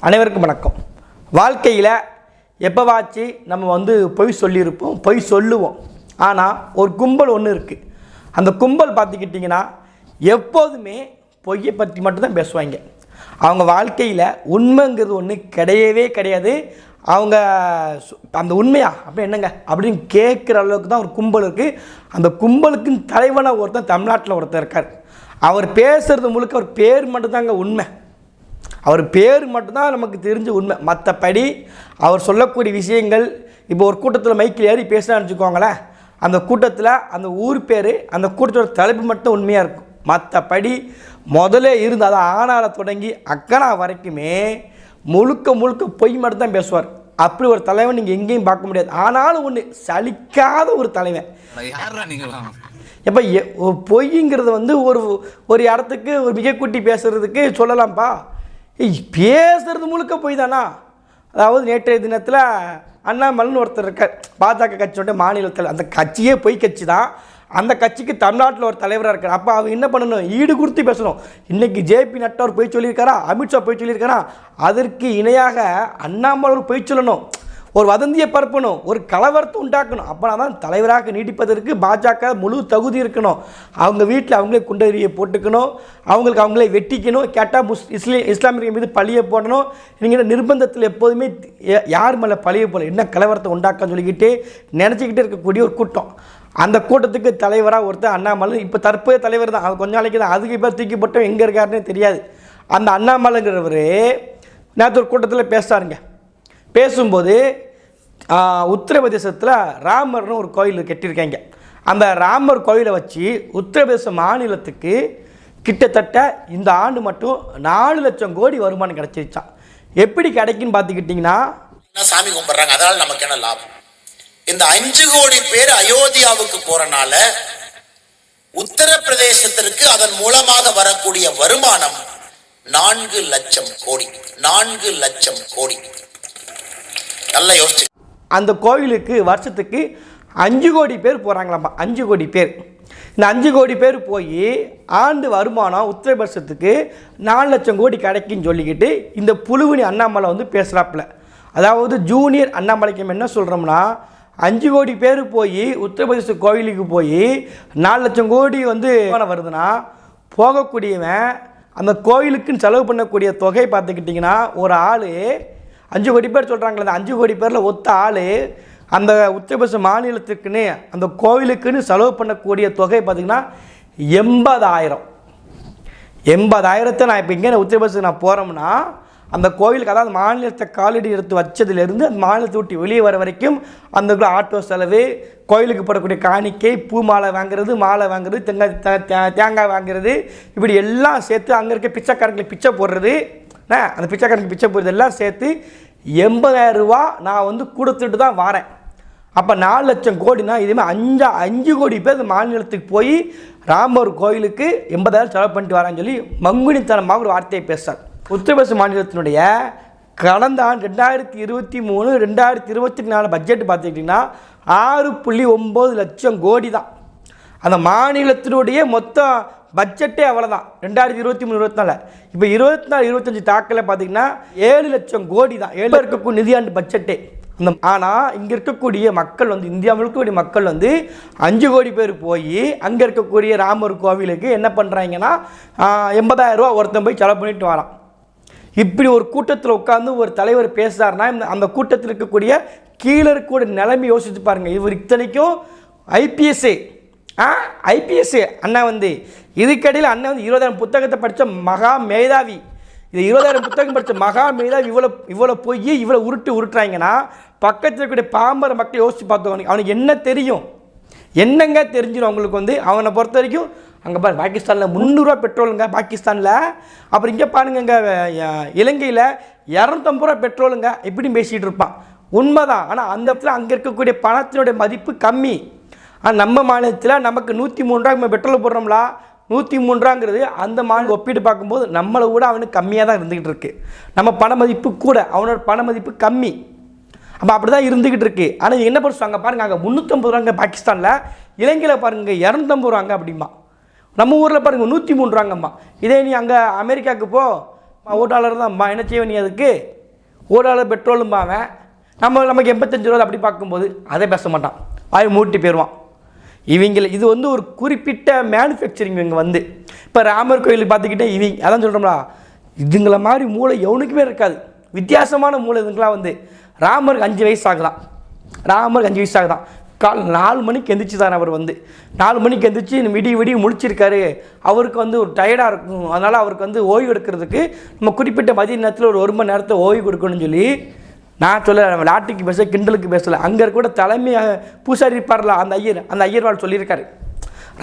அனைவருக்கும் வணக்கம். வாழ்க்கையில் எப்போவாச்சு நம்ம பொய் சொல்லியிருப்போம், பொய் சொல்லுவோம். ஆனால் ஒரு கும்பல் ஒன்று இருக்குது. அந்த கும்பல் பார்த்துக்கிட்டிங்கன்னா எப்போதுமே பொய்யை பற்றி மட்டும்தான் பேசுவாங்க. அவங்க வாழ்க்கையில் உண்மைங்கிறது ஒன்று கிடையவே கிடையாது. அவங்க அந்த உண்மையா அப்படி என்னங்க அப்படின்னு கேட்குற அளவுக்கு தான் ஒரு கும்பல் இருக்குது. அந்த கும்பலுக்கு தலைவனாக ஒருத்தன் தமிழ்நாட்டில் ஒருத்தர் இருக்கார். அவர் பேசுகிறது முழுக்க அவர் பேர் மட்டும்தாங்க உண்மை. அவர் பேர் மட்டும்தான் நமக்கு தெரிஞ்ச உண்மை. மற்றபடி அவர் சொல்லக்கூடிய விஷயங்கள், இப்போ ஒரு கூட்டத்தில் மைக்கில் ஏறி பேசுகிறான்னு வச்சுக்கோங்களேன், அந்த கூட்டத்தில் அந்த ஊர் பேர், அந்த கூட்டத்தோட தலைப்பு மட்டும் உண்மையாக இருக்கும். மற்றபடி முதல்ல இருந்து அதை ஆனார தொடங்கி அக்கனா வரைக்குமே முழுக்க முழுக்க பொய் மட்டும் தான் பேசுவார். அப்படி ஒரு தலைவன் நீங்கள் எங்கேயும் பார்க்க முடியாது. ஆனாலும் ஒன்று, சலிக்காத ஒரு தலைவன். எப்போ பொய்ங்கிறது ஒரு இடத்துக்கு ஒரு மிகக்கூட்டி பேசுகிறதுக்கு சொல்லலாம்ப்பா. பேசுறது முழுக்க போய் தானா? அதாவது நேற்றைய தினத்தில் அண்ணாமலைன்னு ஒருத்தர் இருக்கார், பாஜக கட்சியோட மாநிலத்தில். அந்த கட்சியே பொய் கட்சி தான். அந்த கட்சிக்கு தமிழ்நாட்டில் ஒரு தலைவராக இருக்கார். அப்போ அவங்க என்ன பண்ணணும்? ஈடு கொடுத்து பேசணும். இன்றைக்கி ஜேபி நட்டா ஒரு பொய் சொல்லியிருக்காரா, அமித்ஷா பொய் சொல்லியிருக்காரா, அதற்கு இணையாக அண்ணாமலை ஒரு பொய் சொல்லணும், ஒரு வதந்தியை பரப்பணும், ஒரு கலவரத்தை உண்டாக்கணும். அப்போனா தான் தலைவராக நீடிப்பதற்கு பாஜக முழு தகுதி இருக்கணும். அவங்க வீட்டில் அவங்களே குண்டறியை போட்டுக்கணும், அவங்களுக்கு அவங்களே வெட்டிக்கணும், கேட்டால் இஸ்லாமியர்கள் மீது பழியை போடணும். நீங்கள் நிர்பந்தத்தில் எப்போதுமே யார் மேலே பழியை போல என்ன கலவரத்தை உண்டாக்க சொல்லிக்கிட்டு நினச்சிக்கிட்டே இருக்கக்கூடிய ஒரு கூட்டம். அந்த கூட்டத்துக்கு தலைவராக ஒருத்தர் அண்ணாமலை. இப்போ தற்போதைய தலைவர் தான், அது கொஞ்ச நாளைக்கு தான். அதுக்கு இப்போ தூக்கி போட்டோம் எங்கே இருக்காருன்னே தெரியாது. அந்த அண்ணாமலைங்கிறவர் நேற்று ஒரு கூட்டத்தில் பேசுகிறாருங்க. பேசும்போது உத்தரப்பிரதேசத்தில் ராமர்னு ஒரு கோயில் கட்டியிருக்காங்க. அந்த ராமர் கோயிலை வச்சு உத்தரப்பிரதேச மாநிலத்துக்கு கிட்டத்தட்ட இந்த ஆண்டு மட்டும் 4 லட்சம் கோடி வருமானம் கிடைச்சிருச்சான். எப்படி கிடைக்குன்னு பார்த்துக்கிட்டிங்கன்னா, சாமி கும்பிட்றாங்க, அதனால நமக்கு என்ன லாபம்? இந்த 5 கோடி பேர் அயோத்தியாவுக்கு போறனால உத்தரப்பிரதேசத்திற்கு அதன் மூலமாக வரக்கூடிய வருமானம் 4 லட்சம் கோடி. 4 லட்சம் கோடி. நல்லா யோசிச்சு. அந்த கோவிலுக்கு வருஷத்துக்கு 5 கோடி பேர் போகிறாங்களாம்மா. 5 கோடி பேர். இந்த 5 கோடி பேர் போய் ஆண்டு வருமானம் உத்தரப்பிரதேசத்துக்கு 4 லட்சம் கோடி கிடைக்குன்னு சொல்லிக்கிட்டு இந்த புழுவினி அண்ணாமலை பேசுகிறாப்புல. அதாவது ஜூனியர் அண்ணாமலைக்கு என்ன சொல்கிறோம்னா, 5 கோடி பேர் போய் உத்தரப்பிரதேச கோவிலுக்கு போய் 4 லட்சம் கோடி வருதுன்னா, போகக்கூடியவன் அந்த கோவிலுக்குன்னு செலவு பண்ணக்கூடிய தொகை பார்த்துக்கிட்டிங்கன்னா, ஒரு ஆள் 5 கோடி பேர் சொல்கிறாங்களே, அந்த 5 கோடி பேரில் ஒத்த ஆள் அந்த உத்தரப்பிரதேச மாநிலத்துக்குன்னு அந்த கோவிலுக்குன்னு செலவு பண்ணக்கூடிய தொகை பார்த்திங்கன்னா 80,000. 80,000 நான் இப்போ இங்கே உத்தரப்பிரதேசத்துக்கு நான் போகிறோம்னா, அந்த கோவிலுக்கு, அதாவது மாநிலத்தை காலடி எடுத்து வச்சதுலேருந்து அந்த மாநிலத்தை விட்டு வெளியே வர வரைக்கும் அந்த ஆட்டோ செலவு, கோயிலுக்கு போடக்கூடிய காணிக்கை, பூ மாலை வாங்குறது, மாலை வாங்குறது, தேங்காய் வாங்குறது, இப்படி எல்லாம் சேர்த்து அங்கே இருக்க பிச்சைக்காரங்களுக்கு பிச்சை போடுறது, அந்த பிச்சைக்காரனுக்கு பிச்சை போடுறது எல்லாம் சேர்த்து 80,000 ரூபா நான் கொடுத்துட்டு தான் வரேன். அப்போ 4 லட்சம் கோடினா இதுமாதிரி 5 கோடி பேர் இந்த மாநிலத்துக்கு போய் ராமர் கோயிலுக்கு 80,000 செலவு பண்ணிட்டு வரான்னு சொல்லி மங்குனித்தனமாக ஒரு வார்த்தையை பேசுகிறார். உத்தரப்பிரதேச மாநிலத்தினுடைய கடந்த ஆண்டு 2023, 2024 பட்ஜெட் பார்த்துக்கிட்டிங்கன்னா 6.9 லட்சம் கோடி தான். அந்த மாநிலத்தினுடைய மொத்த பட்ஜெட்டே அவ்வளோதான் 2023-24. இப்போ 24-25 தாக்கல பார்த்திங்கன்னா 7 லட்சம் கோடி தான் 7 இருக்கக்கூடிய நிதியாண்டு பட்ஜெட்டே. ஆனால் இங்கே இருக்கக்கூடிய மக்கள் இந்தியாவில் இருக்கக்கூடிய மக்கள் 5 கோடி பேர் போய் அங்கே இருக்கக்கூடிய ராமர் கோவிலுக்கு என்ன பண்ணுறாங்கன்னா 80,000 ரூபா ஒருத்தன் போய் செலவு பண்ணிட்டு வரான். இப்படி ஒரு கூட்டத்தில் உட்காந்து ஒரு தலைவர் பேசுகிறாருன்னா, அந்த கூட்டத்தில் இருக்கக்கூடிய கீழே இருக்கக்கூடிய நிலைமை யோசிச்சு பாருங்கள். இவர் இத்தனைக்கும் ஐபிஎஸ் அண்ணா இதுக்கடையில் அண்ணா 20,000 புத்தகத்தை படித்த மகா மேதாவி. இது 20,000 புத்தகம் படித்த மகா மேதாவி இவ்வளோ போய் இவ்வளோ உருட்டுறாங்கன்னா, பக்கத்தில் இருக்கக்கூடிய பாம்பர மக்கள் யோசித்து பார்த்தவங்க அவனுக்கு என்ன தெரியும்? என்னங்க தெரிஞ்சிடும் அவங்களுக்கு? அவனை பொறுத்த வரைக்கும் அங்கே பாரு, பாகிஸ்தானில் 300 ரூபா பெட்ரோலுங்க, பாகிஸ்தானில். அப்புறம் இங்கே பாருங்க, இலங்கையில் 250 ரூபா பெட்ரோலுங்க, இப்படின்னு பேசிகிட்டு இருப்பான். உண்மைதான். ஆனால் அந்த இடத்துல அங்கே இருக்கக்கூடிய பணத்தினுடைய மதிப்பு கம்மி. ஆனால் நம்ம மாநிலத்தில் நமக்கு 103 ரூபா பெட்ரோல் போடுறோம்ல, 103 ரூபாங்கிறது அந்த மாநிலம் ஒப்பிட்டு பார்க்கும்போது நம்மளை விட அவனுக்கு கம்மியாக தான் இருந்துக்கிட்டு இருக்குது. நம்ம பண மதிப்பு கூட, அவனோட பண மதிப்பு கம்மி. அப்போ அப்படி தான் இருந்துக்கிட்டு இருக்குது. ஆனால் என்ன பண்ணுவாங்க பாருங்கள், அங்கே 350 ரூபாங்க பாகிஸ்தானில், இலங்கையில் பாருங்கள் 250 ரூபாங்க அப்படிமா. நம்ம ஊரில் பாருங்கள் 103 ரூபாங்கம்மா. இதே நீ அங்கே அமெரிக்காவுக்கு போ, $1 தான்ப்பா, என்ன செய்வேன் நீ அதுக்கு? $1 பெட்ரோலும்பாவன். நமக்கு 85 ரூபா அப்படி பார்க்கும்போது அதை பேச மாட்டான், வாய் மூட்டி போயிடுவான். இவங்களை இது வந்து ஒரு குறிப்பிட்ட மேனுஃபேக்சரிங். இவங்க வந்து இப்போ ராமர் கோயிலுக்கு பார்த்துக்கிட்டே அதான் சொல்கிறோம்ல, இதுங்களை மாதிரி மூளை எவனுக்குமே இருக்காது. வித்தியாசமான மூளை இதுங்களாம் வந்து. ராமருக்கு 5 வயசு ஆகுதான். ராமருக்கு 5 வயசு ஆகுதான். கால் 4 மணிக்கு எந்திரிச்சு தான் அவர் வந்து 4 மணிக்கு எந்திரிச்சு விடிய முழிச்சிருக்காரு. அவருக்கு வந்து ஒரு டயர்டாக இருக்கும். அதனால் அவருக்கு வந்து ஓய்வு எடுக்கிறதுக்கு நம்ம குறிப்பிட்ட மதிய நேரத்தில் ஒரு 1 மணி நேரத்தை ஓய்வு கொடுக்கணும்னு சொல்லி நான் சொல்ல நாட்டுக்கு பேச கிண்டலுக்கு பேசலை. அங்கே கூட தலைமை பூசாரி இருப்பார்ல அந்த ஐயர்வாள் சொல்லியிருக்காரு,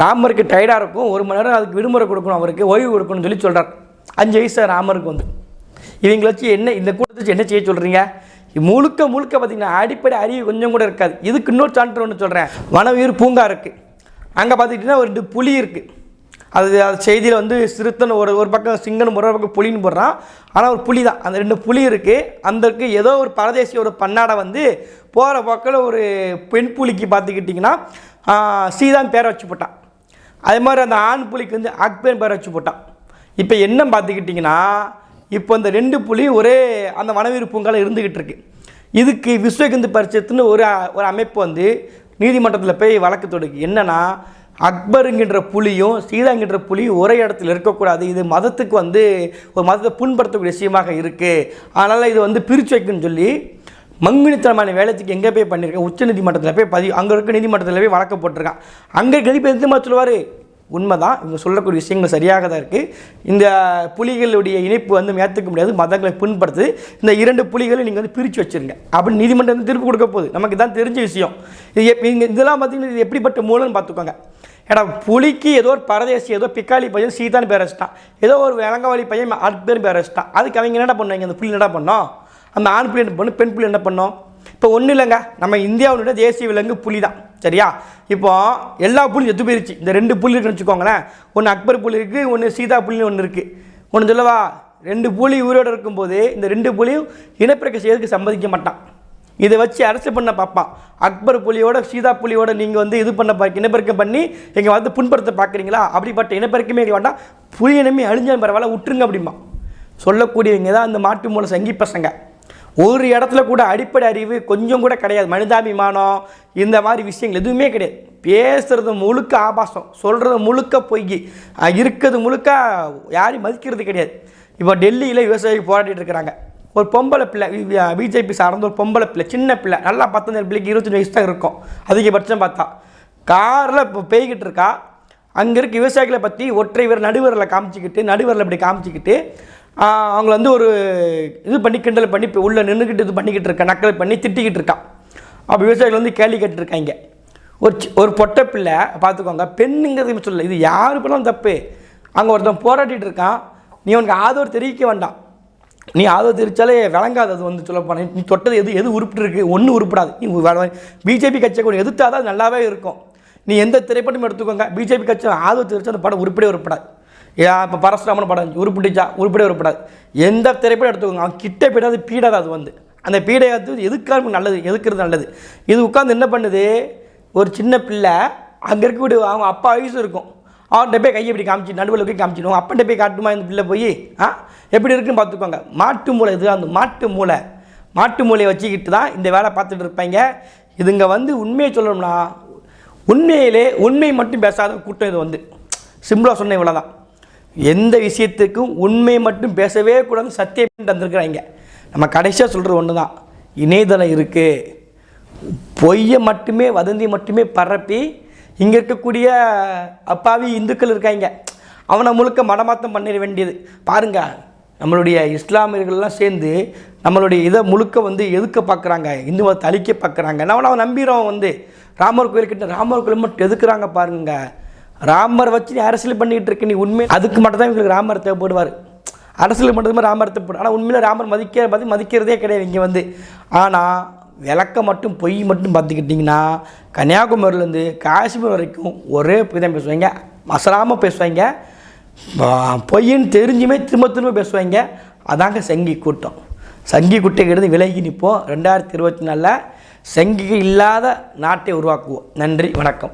ராமருக்கு டயர்டாக இருக்கும், 1 மணி நேரம் அதுக்கு விடுமுறை கொடுக்கணும், அவருக்கு ஓய்வு கொடுக்கணும்னு சொல்லி சொல்கிறார். 5 வயசு ராமருக்கு வந்து. இவங்களை வச்சு என்ன இந்த கூட்டத்தை வச்சு என்ன செய்ய சொல்கிறீங்க? முழுக்க பார்த்தீங்கன்னா அடிப்படை அறிவு கொஞ்சம் கூட இருக்காது. இதுக்கு இன்னொரு சான்று ஒன்று சொல்கிறேன். வன உயிர் பூங்கா இருக்குது. அங்கே பார்த்துக்கிட்டிங்கன்னா ஒரு 2 புலி இருக்குது. அது செய்தியில் வந்து சிறுத்தைன்னு ஒரு பக்கம் சிங்கன்னு ஒரு பக்கம் புலின்னு போடுறான். ஆனால் ஒரு புலி தான். அந்த 2 புலி இருக்குது. அந்த ஏதோ ஒரு பரதேசிய ஒரு பன்னாடை வந்து போகிற பக்கம் ஒரு பெண் புலிக்கு பார்த்துக்கிட்டிங்கன்னா சீதான் பேரை வச்சு போட்டான். அதே மாதிரி அந்த ஆண் புலிக்கு வந்து அக்பேன் பேரை வச்சு போட்டான். இப்போ என்ன பார்த்துக்கிட்டிங்கன்னா இப்போ இந்த 2 புலி ஒரே அந்த வனவீர் பூங்காவில் இருந்துக்கிட்டு இருக்கு. இதுக்கு விஸ்வ இந்து பரிஷத்துன்னு ஒரு அமைப்பு வந்து நீதிமன்றத்தில் போய் வழக்கு தொடுக்கு. என்னென்னா அக்பருங்கிற புலியும் சீதாங்கிற புலியும் ஒரே இடத்துல இருக்கக்கூடாது, இது மதத்துக்கு வந்து ஒரு மதத்தை புண்படுத்தக்கூடிய விஷயமாக இருக்குது, அதனால் இது வந்து பிரித்து வைக்கணும்னு சொல்லி மங்குனித்தனமான வேலைக்கு எங்கே போய் பண்ணியிருக்கேன், உச்ச நீதிமன்றத்தில் போய் அங்கே இருக்க நீதிமன்றத்தில் போய் வழக்கு போட்டிருக்கான். அங்கே கணிப்பு எந்த மாதிரி சொல்லுவார், உண்மைதான், இவங்க சொல்லக்கூடிய விஷயங்கள் சரியாக தான் இருக்குது. இந்த புலிகளுடைய இணைப்பு வந்து ஏற்றுக்க முடியாது, மதங்களை புண்படுத்துது, இந்த 2 புலிகளை நீங்கள் வந்து பிரித்து வச்சுருங்க அப்படின்னு நீதிமன்றம் வந்து தீர்ப்பு கொடுக்க போகுது. நமக்கு தான் தெரிஞ்ச விஷயம் இது. இதெல்லாம் பார்த்தீங்கன்னா இது எப்படிப்பட்ட மூலம்னு பார்த்துக்கோங்க. ஏன்னா புலிக்கு ஏதோ ஒரு பரதேசி ஏதோ பிக்காளி பையன் சீதான் பேர் வச்சிட்டான், ஏதோ ஒரு விலங்கவாளி பையன் பேர் பேர் வச்சிட்டான். அதுக்கு அவங்க என்னடா பண்ணுவாங்க, அந்த புலி என்ன பண்ணோம், அந்த ஆண் புலி என்ன பண்ணும், பெண் புலி என்ன பண்ணோம்? இப்போ ஒன்றும் இல்லைங்க, நம்ம இந்தியாவுடைய தேசிய விலங்கு புலி தான், சரியா? இப்போ எல்லா புலியும் செத்து போயிருச்சு. இந்த 2 புலி இருக்குன்னு வச்சுக்கோங்களேன். ஒன்று அக்பர் புலி இருக்குது, ஒன்று சீதா புலின்னு ஒன்று இருக்குது. ஒன்று சொல்லவா, 2 புலி உயிரோடு இருக்கும்போது இந்த 2 புலியும் இனப்பிறக்க செய்யறதுக்கு சம்மதிக்க மாட்டான். இதை வச்சு அரசு பண்ண பார்ப்பான். அக்பர் புலியோட சீதா புலியோட நீங்கள் வந்து இது பண்ண இனப்பெருக்கம் பண்ணி எங்கள் வந்து புண்படுத்த பார்க்குறீங்களா, அப்படிப்பட்ட இனப்பெருக்கமே வேண்டாம், புலி இனமே அழிஞ்சாலும் பரவாயில்ல விட்டுருங்க அப்படிமா சொல்லக்கூடியவங்க தான் அந்த மாட்டு மூல சங்கி பசங்க. ஒரு இடத்துல கூட அடிப்படை அறிவு கொஞ்சம் கூட கிடையாது. மனிதாபிமானம் இந்த மாதிரி விஷயங்கள் எதுவுமே கிடையாது. பேசுகிறது முழுக்க ஆபாசம், சொல்கிறது முழுக்க பொய், இருக்கிறது முழுக்க யாரையும் மதிக்கிறது கிடையாது. இப்போ டெல்லியில் விவசாயிகள் போராடிட்டு இருக்கிறாங்க. ஒரு பொம்பளை பிள்ளை, பிஜேபி சார்ந்த ஒரு பொம்பளை பிள்ளை, சின்ன பிள்ளை, நல்லா 19 பிள்ளைக்கு 25 வயசு தான் இருக்கும் அதிகபட்சம் பார்த்தா. காரில் இப்போ பெய்கிட்டு இருக்கா. அங்கே இருக்க விவசாயிகளை பற்றி ஒற்றை வீர நடுவரில் இப்படி காமிச்சிக்கிட்டு அவங்கள வந்து ஒரு இது பண்ணி கிண்டல் பண்ணி இப்போ உள்ளே நின்றுக்கிட்டு இது பண்ணிக்கிட்டு இருக்கா, நக்கல் பண்ணி திட்டிக்கிட்டு இருக்கான். அப்போ விவசாயிகள் வந்து கேள்வி கேட்டுருக்காங்க. ஒரு பொட்டை பிள்ளை பார்த்துக்கோங்க, பெண்ணுங்கிறது சொல்லலை, இது யாரு பண்ணாலும் தப்பு. அங்கே ஒருத்தன் போராட்டிகிட்டு இருக்கான், நீ உனக்கு ஆதரவு தெரிவிக்க வேண்டாம், நீ ஆதரவு தெரிவித்தாலே விளங்காது. அது வந்து சொல்ல போனேன், நீ தொட்டது எது உருப்பிட்டு இருக்குது, ஒன்றும் உருப்படாது. நீ பிஜேபி கட்சியை கூட எதிர்த்தாதான் நல்லாவே இருக்கும். நீ எந்த திரைப்படமும் எடுத்துக்கோங்க, பிஜேபி கட்சி ஆதரவு தெரிவித்தா அந்த படம் உருப்படியே உருப்படாது. இப்போ பரசுராமன் படம் உருப்பிட்டுச்சா, உருப்படியே உருப்படாது. எந்த திரைப்படம் எடுத்துக்கோங்க, அவன் கிட்டே போய்டாது பீடாது. அது வந்து அந்த பீடையை வந்து எதுக்காக நல்லது, எதுக்கிறது நல்லது. இது உட்காந்து என்ன பண்ணுது, ஒரு சின்ன பிள்ளை அங்கே இருக்கக்கூடிய அவங்க அப்பா வயசு இருக்கும், அவன்கிட்ட போய் கையை இப்படி காமிச்சு நடுவில் போய் காமிச்சிடுவோம், அப்பன்ட்ட போய் காட்டுமா இந்த பிள்ளை போய் எப்படி இருக்குன்னு பார்த்துக்கோங்க. மாட்டு மூளை இது, அந்த மாட்டு மூளையை வச்சுக்கிட்டு தான் இந்த வேலை பார்த்துட்டு இருப்பாங்க. இதுங்க வந்து உண்மையை சொல்லணும்னா உண்மை மட்டும் பேசாத கூட்டம். இது வந்து சிம்பிளாக சொன்ன இவ்வளோ தான். எந்த விஷயத்துக்கும் உண்மை மட்டும் பேசவே கூடாது, சத்தியம் தந்துருக்குறாங்க. நம்ம கடைசியாக சொல்கிற ஒன்று தான், இணையதளம் இருக்குது, பொய்யை மட்டுமே வதந்தி மட்டுமே பரப்பி இங்கே இருக்கக்கூடிய அப்பாவி இந்துக்கள் இருக்காங்க, அவனை முழுக்க மடமாற்றம் பண்ணிட வேண்டியது. பாருங்கள், நம்மளுடைய இஸ்லாமியர்கள்லாம் சேர்ந்து நம்மளுடைய இதை முழுக்க வந்து எதுக்க பார்க்குறாங்க, இந்து மதத்தை அழிக்க பார்க்குறாங்க. அவன் நம்பிடுறோம் வந்து ராமர் கோயில்கிட்ட ராமர் கோயில் மட்டும் எதுக்குறாங்க பாருங்க. ராமர் வச்சு நீ அரசியல் பண்ணிக்கிட்டு இருக்க, நீ உண்மை அதுக்கு மட்டும் தான் இவங்களுக்கு ராமர் தேவைப்படுவார், அரசியல் பண்ணுறதுமே ராமர் தேவைப்படும். ஆனால் உண்மையில் ராமர் மதிக்கிறதே கிடையாது இங்கே வந்து. ஆனால் விளக்க மட்டும் பொய் மட்டும் பார்த்துக்கிட்டிங்கன்னா கன்னியாகுமரியிலேருந்து காஷ்மீர் வரைக்கும் ஒரே பொய் தான் பேசுவாங்க, மசராமல் பேசுவாங்க, பொய்ன்னு தெரிஞ்சுமே திரும்ப பேசுவாங்க. அதாங்க சங்கி கூட்டம். சங்கி கூட்டம் விலகி நிற்போம். 2024 சங்கிகள் இல்லாத நாட்டை உருவாக்குவோம். நன்றி, வணக்கம்.